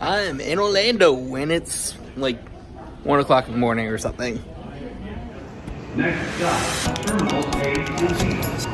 I'm in Orlando and it's like 1 o'clock in the morning or something. Next stop, Terminal KSC.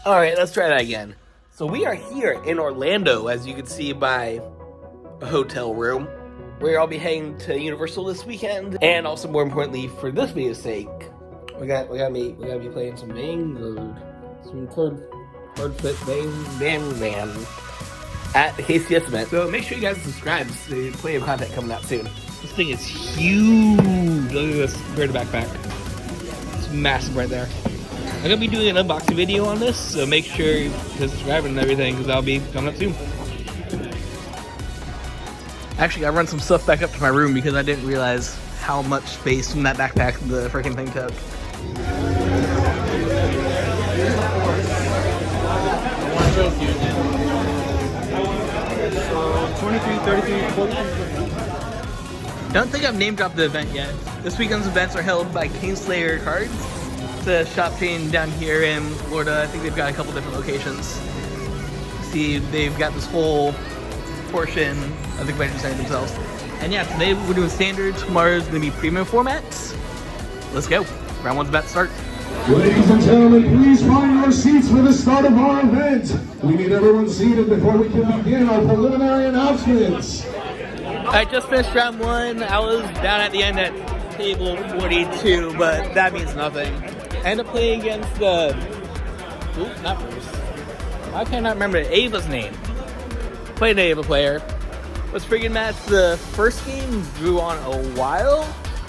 All right, let's try that again. So we are here in Orlando, as you can see by a hotel room, where I'll be heading to Universal this weekend, and also more importantly, for this video's sake, we gotta be playing some Vanguard, some card fit Van at the KSC event. So make sure you guys subscribe. There's plenty of content coming out soon. This thing is huge. Look at this compared to backpack. It's massive right there. I'm gonna be doing an unboxing video on this, so make sure to subscribe and everything, because that'll be coming up soon. Actually, I run some stuff back up to my room because I didn't realize how much space from that backpack the freaking thing took. So 23, 33, 43. Don't think I've name dropped the event yet. This weekend's events are held by Kingslayer Cards. It's a shop chain down here in Florida. I think they've got a couple different locations. See, they've got this whole portion of the convention center themselves. And yeah, today we're doing standard. Tomorrow's gonna be premium formats. Let's go. Round one's about to start. Ladies and gentlemen, please find your seats for the start of our event. We need everyone seated before we can begin our preliminary announcements. I just finished round one. I was down at the end at table 42, but that means nothing. I ended up playing against the... Ooh, not Bruce. Why can't I remember Ava's name? Played an Ava player. Was pretty good match. The first game drew on a while.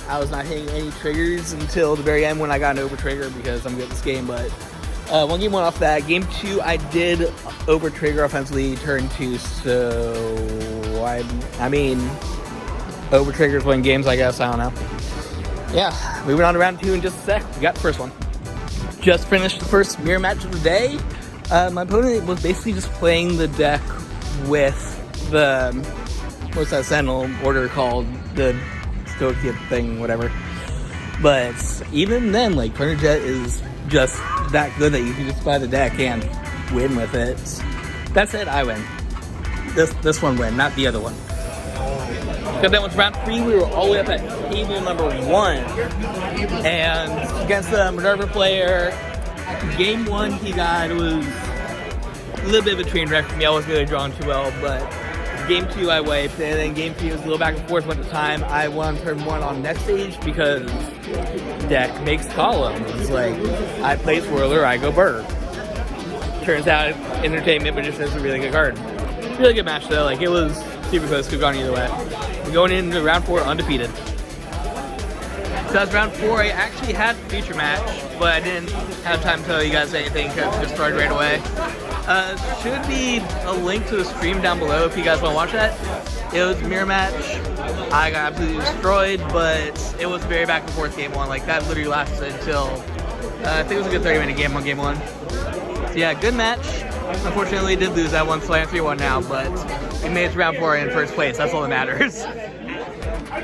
I was not hitting any triggers until the very end when I got an over trigger because I'm good at this game, but one game went off that. Game two, I did over trigger offensively, turn two, so I mean, over triggers win games, I guess, I don't know. Yeah, moving on to round two in just a sec. We got the first one. Just finished the first mirror match of the day. My opponent was basically just playing the deck with the, what's that Sentinel order called? The Stoic thing, whatever. But even then, like, Turner Jet is just that good that you can just buy the deck and win with it. That said, I win. This one win, not the other one. Because then with round three, we were all the way up at table number one. And against the Minerva player, game one he got, it was a little bit of a train wreck for me. I wasn't really drawing too well, but game two I wiped, and then game three was a little back and forth at the time. I won turn one on next stage because deck makes columns. Like, I play Swirler, I go Burr. Turns out Entertainment Magician is a really good card. Really good match though, like it was super close, could have gone either way. We're going into round four undefeated. So that's round four. I actually had a future match, but I didn't have time to tell you guys anything because it just started right away. Should be a link to the stream down below if you guys want to watch that. It was a mirror match. I got absolutely destroyed, but it was a very back and forth game one. Like, that literally lasted until, I think it was a good 30-minute game on game one. So yeah, good match. Unfortunately, did lose that one, so I am 3-1 now, but we made it to round four in first place. That's all that matters.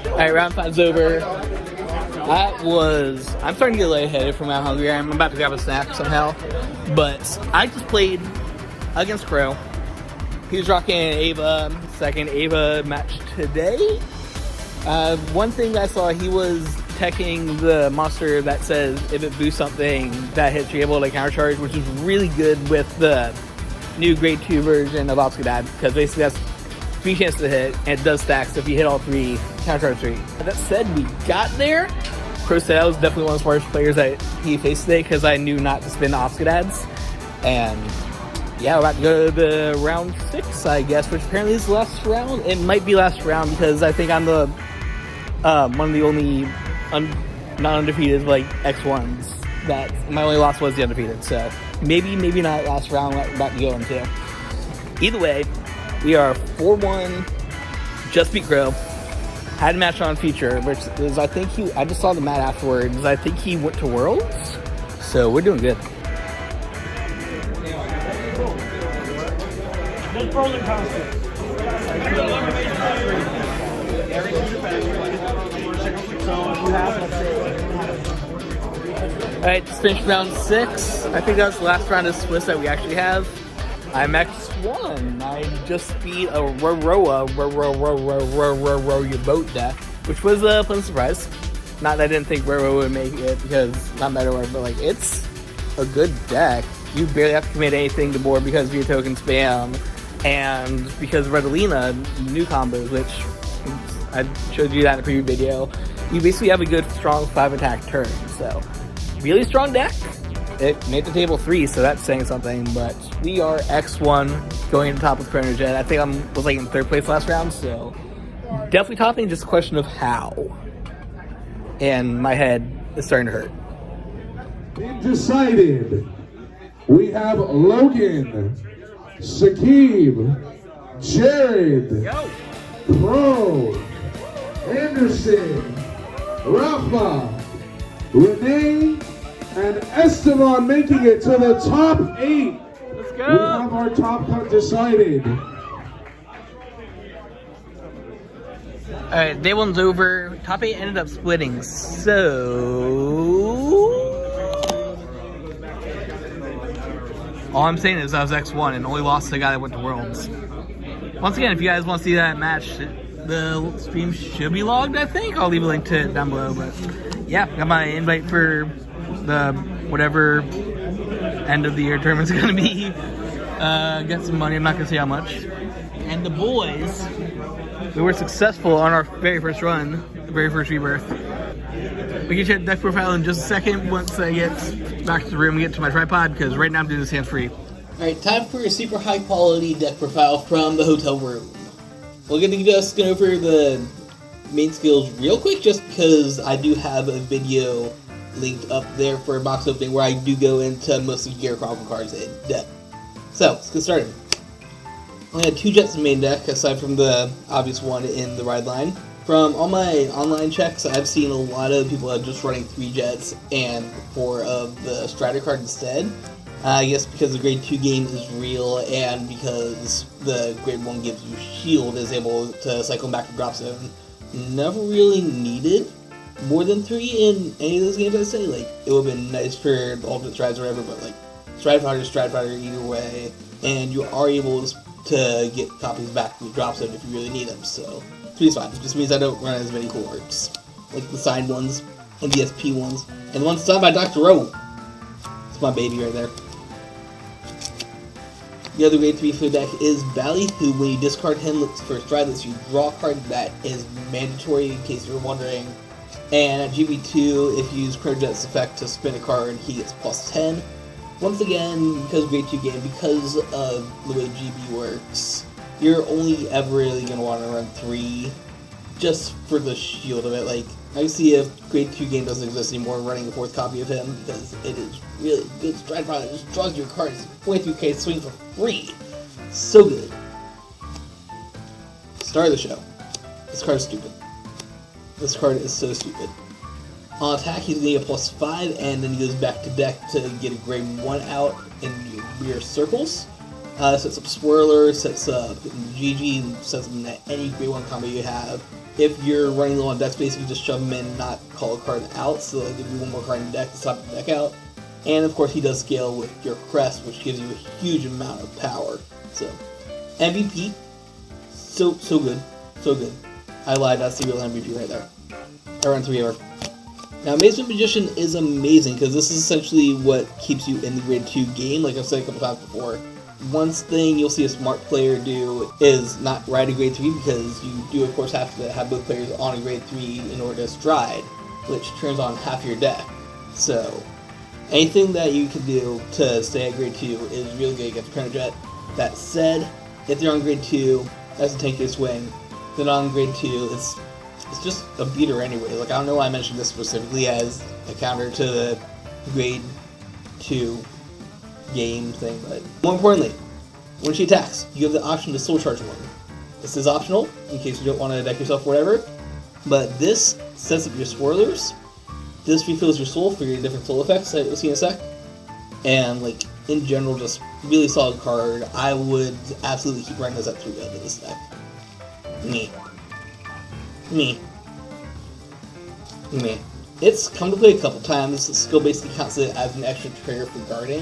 Alright, round five's over. I'm starting to get lightheaded from how hungry I am. I'm about to grab a snack somehow. But I just played against Crow. He was rocking an Ava, second Ava match today. One thing I saw, he was teching the monster that says if it boosts something that hits, you're able to countercharge, which is really good with the new grade 2 version of Obscurad, because basically that's 3 chances to hit, and it does stack, so if you hit all 3, countercharge 3. That said, we got there. Pro said I was definitely one of the smartest players that he faced today, because I knew not to spin Obscurads. And yeah, we're about to go to round 6, I guess, which apparently is the last round. It might be last round, because I think I'm the one of the only not undefeated, like, X1s. That my only loss was the undefeated, so maybe not last round we're about to go into. Either way, we are 4-1, just beat Crow. Had a match on feature, which is, I think I just saw the mat afterwards, I think he went to Worlds, so we're doing good. So Alright, just finished round 6. I think that was the last round of Swiss that we actually have. I'm X1. I just beat a row your boat deck, which was a pleasant surprise. Not that I didn't think Row would make it, because not better word, but like it's a good deck. You barely have to commit anything to board because of your token spam, and because of Redolina, new combos, which I showed you that in a previous video. You basically have a good, strong 5-attack turn, so really strong deck. It made the table 3, so that's saying something, but we are X1 going to top with Chrono Jet. I think I was like in 3rd place last round, so definitely topping, just a question of how. And my head is starting to hurt. Decided. We have Logan, Sakib, Jared, Pro, Anderson, Rafa, Renee, and Esteban making it to the top 8. Let's go. We have our top cut decided. Alright, day 1's over. Top 8 ended up splitting, so... all I'm saying is I was X1 and only lost to the guy that went to Worlds. Once again, if you guys want to see that match, the stream should be logged, I think. I'll leave a link to it down below, but yeah, got my invite for the whatever end of the year tournament's gonna be. Get some money, I'm not gonna say how much. And the boys, we were successful on our very first run, the very first rebirth. We can check deck profile in just a second once I get back to the room and get to my tripod, because right now I'm doing this hands-free. Alright, time for a super high quality deck profile from the hotel room. We're going to just go over the main skills real quick, just because I do have a video linked up there for a box opening where I do go into most of the Gear Chronicle cards in depth. So, let's get started. I only had 2 jets in main deck, aside from the obvious one in the ride line. From all my online checks, I've seen a lot of people just running 3 jets and 4 of the Strider card instead. I guess because the grade 2 game is real and because the grade 1 gives you shield is able to cycle back to drop zone. Never really needed more than 3 in any of those games, I'd say. Like, it would have been nice for the ultimate strides or whatever, but like, Stride Fighter either way. And you are able to get copies back to the drop zone if you really need them, so 3 is fine. It just means I don't run as many cool arts, like the signed ones and the SP ones, and the ones signed by Dr. O. It's my baby right there. The other grade 3 for the deck is Bally, who when you discard him looks for a stride lets you draw a card. That is mandatory in case you're wondering. And at GB2, if you use Chrono Jet's effect to spin a card, he gets plus 10. Once again, because of grade 2 game, because of the way GB works, you're only ever really going to want to run 3 just for the shield of it. Like, I see if grade 2 game doesn't exist anymore, running a 4th copy of him, because it is really good. Stride Fighter just draws your cards 22k swing for free. So good. Star of the show. This card is stupid. This card is so stupid. On attack, he's going to get plus 5, and then he goes back to deck to get a grade 1 out in your circles. Sets up Swirler, sets up GG, and sets up any grade 1 combo you have. If you're running low on deck space, you can just shove him in and not call a card out, so they'll give you 1 more card in deck to stop the deck out. And of course, he does scale with your crest, which gives you a huge amount of power. So, MVP, so good, so good. I lied, that's the real MVP right there. I run 3 ever. Now, Amazement Magician is amazing, because this is essentially what keeps you in the grade 2 game, like I've said a couple times before. One thing you'll see a smart player do is not ride a grade 3, because you do of course have to have both players on a grade 3 in order to stride, which turns on half your deck. So, anything that you can do to stay at grade 2 is really good against Chrono Jet. That said, if you're on grade 2, that's a tankier swing. Then on grade 2, it's just a beater anyway. Like, I don't know why I mentioned this specifically as a counter to the grade 2 game thing, but more importantly, when she attacks, you have the option to soul charge 1. This is optional, in case you don't want to deck yourself or whatever, but this sets up your swirlers, this refills your soul for your different soul effects that you'll see in a sec, and like, in general, just really solid card. I would absolutely keep running this at 3 out of this deck. Me. It's come to play a couple times. The skill basically counts it as an extra trigger for guarding,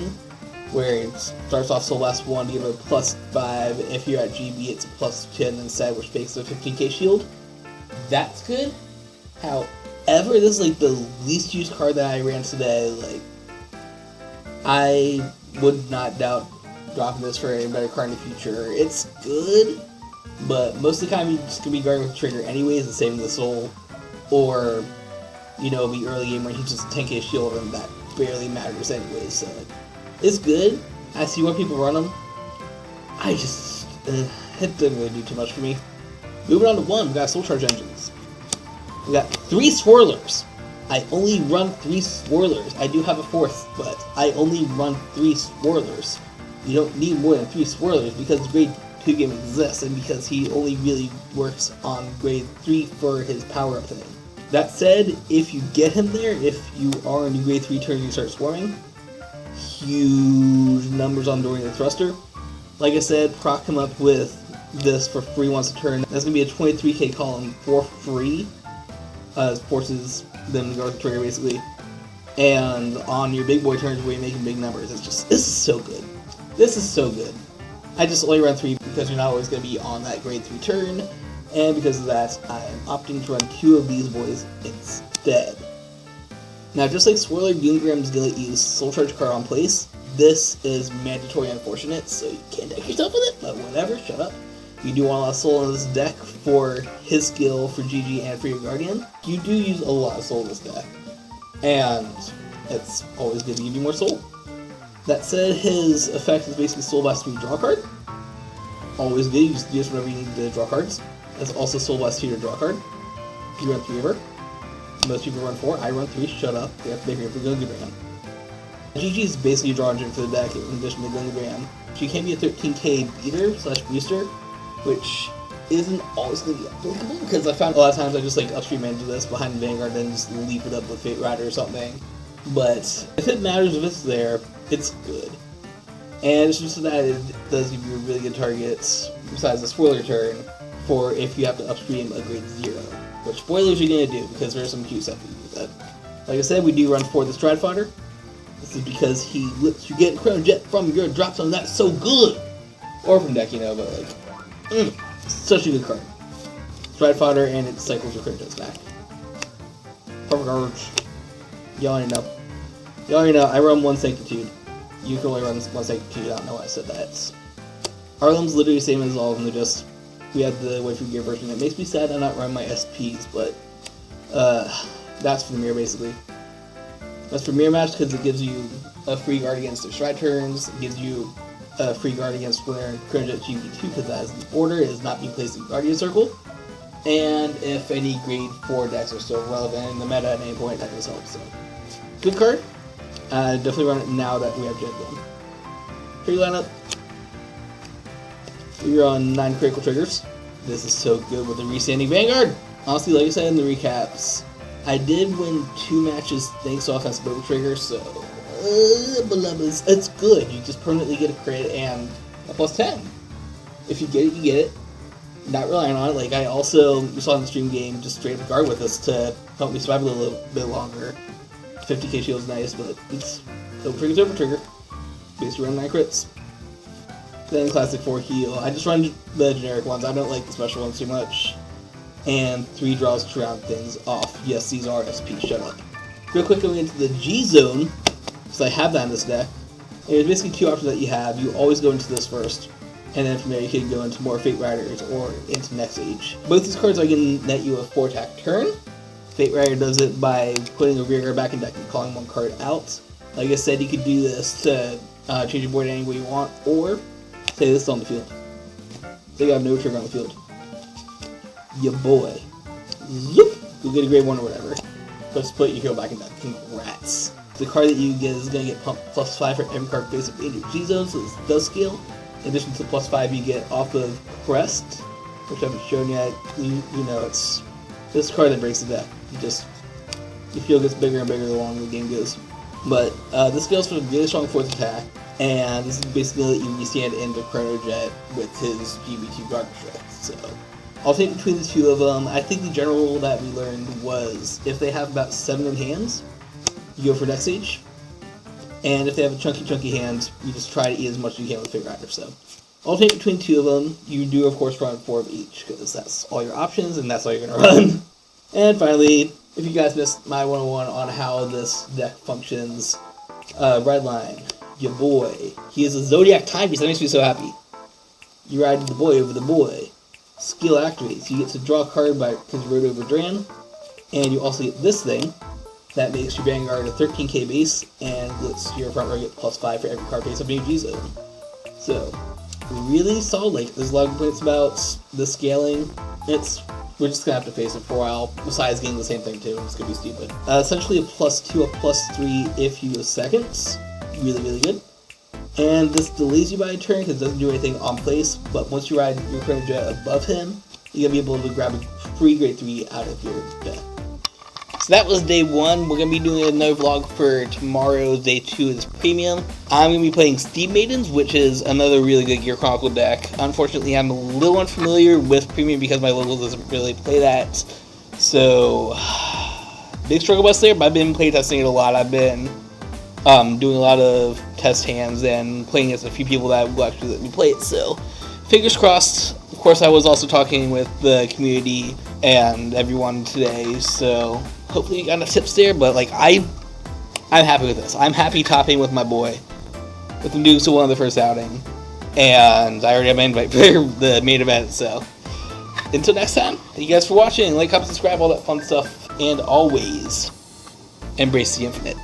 where it starts off Soul Blast 1, you have a +5. If you're at GB, it's a +10 instead, which makes a 15k shield. That's good. However, this is like the least used card that I ran today. Like, I would not doubt dropping this for a better card in the future. It's good, but most of the time you're just gonna be guarding with the trigger anyways and saving the soul, or be early game where he's just 10k shield and that barely matters anyways. So it's good. I see why people run them. I just it didn't really do too much for me. Moving on to 1, we got Soul Charge Engines. We got 3 Swirlers. I only run 3 Swirlers. I do have a 4th, but I only run 3 Swirlers. You don't need more than 3 Swirlers because grade 2 game exists, and because he only really works on grade 3 for his power up thing. That said, if you get him there, if you are in grade 3 turn you start swarming, huge numbers on during the thruster. Like I said, proc him up with this for free once a turn. That's going to be a 23k column for free. Forces them to go with the trigger basically. And on your big boy turns where you're making big numbers, this is so good. This is so good. I just only run 3 because you're not always going to be on that grade 3 turn. And because of that, I'm opting to run 2 of these boys instead. Now, just like Swirler Goongram's going to use Soul Charge card on place, this is mandatory unfortunate, so you can't deck yourself with it, but whatever, shut up. You do want a lot of soul in this deck for his skill, for GG, and for your Guardian. You do use a lot of soul in this deck, and it's always good to give you more soul. That said, his effect is basically Soul Blast 3 draw card. Always good, you just do this whenever you need to draw cards. It's also Soul Blast 2 to draw card. You run 3 of her. Most people run 4, I run 3, shut up. We have to make room for Goongram. GG is basically a draw engine for the deck in addition to Goongram. She can be a 13k beater / booster, which isn't always going to be applicable, because I found a lot of times I just like upstream into this behind the Vanguard and just leap it up with Fate Rider or something. But if it matters if it's there, it's good. And it's just that it does give you a really good target, besides the Swirler turn, for if you have to upstream a grade 0. Which spoilers you're going to do, because there's some cute stuff you do with that. Like I said, we do run 4 the Stride Fodder. This is because he lets you get Chrono Jet from your drop zone. That's so good! Or from deck, but like, such a good card. Stride Fodder, and it cycles your Chrono Jets back. Perfect Urge. Y'all already know. Y'all already know, I run 1 Sanctitude. You can only run 1 Sanctitude, I don't know why I said that. Harlem's literally the same as all of them, they're just, we have the Waifu Gear version. It makes me sad I'm not running my SPs, but that's for the mirror basically. That's for mirror match because it gives you a free guard against their stride turns, it gives you a free guard against Winner and Chrono Jet GB2 because that is the order, it is not being placed in Guardian Circle. And if any grade 4 decks are still relevant in the meta at any point, that does help. So, good card. Definitely run it now that we have Jet Gun. Tree lineup. We're on 9 critical triggers. This is so good with the Restanding Vanguard. Honestly, like I said in the recaps, I did win 2 matches thanks to offensive Boba Trigger, so it's good. You just permanently get a crit and a +10. If you get it, you get it. Not relying on it. Like I also, you saw in the stream game, just straight up guard with us to help me survive a little bit longer. 50k shield's nice, but it's over trigger. Basically run 9 crits. Then classic 4 heal. I just run the generic ones. I don't like the special ones too much. And 3 draws to round things off. Yes, these are SP. Shut up. Real quick, going into the G zone, because I have that in this deck. And there's basically 2 options that you have. You always go into this first, and then from there you can go into more Fate Riders or into Next Age. Both these cards are going to net you a 4-attack turn. Fate Rider does it by putting a rear guard back in deck and calling 1 card out. Like I said, you could do this to change your board any way you want, or say this is on the field. They got no trigger on the field. Ya boy. Zoop! You'll get a grade 1 or whatever. Just put your hero back in deck. Congrats. The card that you get is going to get pumped +5 for every card basically in your G zone, so this does scale. In addition to the +5 you get off of Crest, which I haven't shown yet. You know, it's this card that breaks the deck. Your field gets bigger and bigger the longer the game goes. But this scales for a really strong 4th attack, and this is basically let you restand into Chrono Jet with his GB2 guard strength. So Alternate between the two of them. I think the general rule that we learned was if they have about 7 in hands, you go for next stage. And if they have a chunky hand, you just try to eat as much as you can with Finger Rider. So, alternate between 2 of them. You do, of course, run 4 of each, because that's all your options, and that's all you're going to run. And finally, if you guys missed my 101 on how this deck functions, Redline, your boy, he is a Zodiac Timepiece. That makes me so happy. You ride the boy over the boy. Skill activates. You get to draw a card because you rode over Dran. And you also get this thing that makes your Vanguard a 13k base and lets your front row get +5 for every card face up in your G zone. So, really solid. Like, there's a lot of complaints about the scaling. We're just gonna have to face it for a while. Besides getting the same thing too, it's gonna be stupid. Essentially a +2, a +3 if you use seconds. Really good. And this delays you by a turn because it doesn't do anything on place, but once you ride your Chrono Jet above him, you're going to be able to grab a free grade 3 out of your deck. So that was day 1. We're going to be doing another vlog for tomorrow's day 2 of this premium. I'm going to be playing Steam Maidens, which is another really good Gear Chronicle deck. Unfortunately, I'm a little unfamiliar with premium because my local doesn't really play that. So, big struggle bus there, but I've been playtesting it a lot. I've been doing a lot of test hands and playing against a few people that will actually let me play it, so fingers crossed. Of course, I was also talking with the community and everyone today, so hopefully you got enough tips there, but like, I'm happy with this. I'm happy topping with my boy, with him doing so well in the first outing, and I already have my invite for the main event, so until next time, thank you guys for watching. Like, comment, subscribe, all that fun stuff, and always embrace the infinite.